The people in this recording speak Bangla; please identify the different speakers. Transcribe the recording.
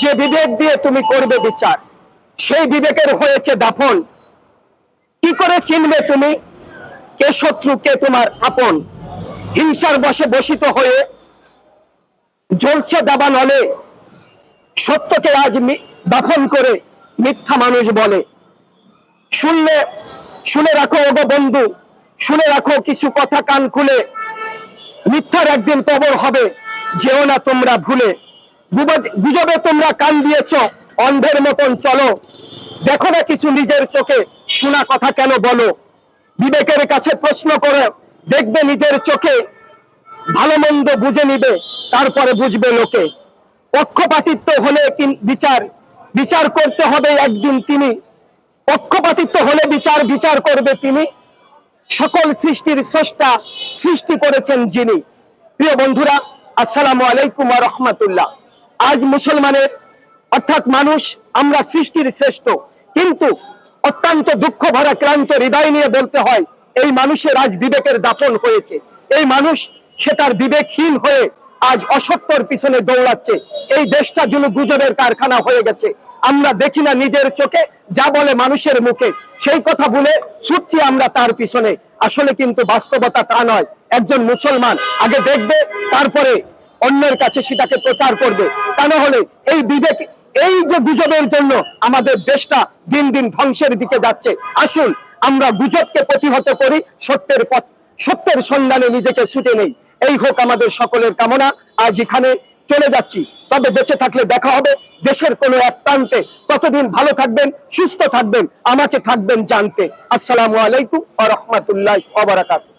Speaker 1: যে বিবেক দিয়ে তুমি করবে বিচার, সেই বিবেকের হয়েছে দাফন। কি করে চিনবে তুমি কে শত্রু কে তোমার আপন? হিংসার বশে বসিত হয়ে জ্বলছে দাবা নলে, সত্যকে আজ দাফন করে মিথ্যা মানুষ বলে। শুনে রাখো ওগো বন্ধু, শুনে রাখো কিছু কথা কান খুলে, মিথ্যার একদিন কবর হবে, যেও না তোমরা ভুলে। গুজবে তোমরা কান দিয়েছ, অন্ধের মতন চলো, দেখো না কিছু নিজের চোখে, শোনা কথা কেন বলো? বিবেকের কাছে প্রশ্ন করে দেখবে নিজের চোখে, ভালো মন্দ বুঝে নিবে, তারপরে বুঝবে লোকে। পক্ষপাতিত্ব হলে বিচার করতে হবে একদিন তিনি, পক্ষপাতিত্ব হলে বিচার করবে তিনি, সকল সৃষ্টির স্রষ্টা, সৃষ্টি করেছেন যিনি। প্রিয় বন্ধুরা, আসসালামু আলাইকুম ওয়া রাহমাতুল্লাহ। আজ মুসলমানের অর্থাৎ মানুষ আমরা সৃষ্টির শ্রেষ্ঠ, কিন্তু অত্যন্ত দুঃখ ভরা ক্লান্ত হৃদয় নিয়ে বলতে হয় এই মানুষের আজ বিবেকের দাফন হয়েছে। এই মানুষ সে তার বিবেকহীন হয়ে আজ অসত্যর পিছনে দৌড়াচ্ছে। এই দেশটা যেন গুজবের কারখানা হয়ে গেছে। আমরা দেখি না নিজের চোখে, যা বলে মানুষের মুখে সেই কথা বলে ছুটছি আমরা তার পিছনে। আসলে কিন্তু বাস্তবতা তা নয়। একজন মুসলমান আগে দেখবে, তারপরে অন্যের কাছে সেটাকে প্রচার করবে। তা না হলে এই যে গুজবের জন্য আমাদের দেশটা দিন দিন ধ্বংসের দিকে যাচ্ছে। আসুন আমরা গুজবকে প্রতিহত করি, সত্যের সন্ধানে নিজেকে ছুটে নেই। এই হোক আমাদের সকলের কামনা। আজ এখানে চলে যাচ্ছি, তবে বেঁচে থাকলে দেখা হবে দেশের কোনো এক প্রান্তে। ততদিন ভালো থাকবেন, সুস্থ থাকবেন, আমাকে থাকবেন জানতে। আসসালামু আলাইকুম ওয়া রাহমাতুল্লাহি ওয়া বারাকাতুহু।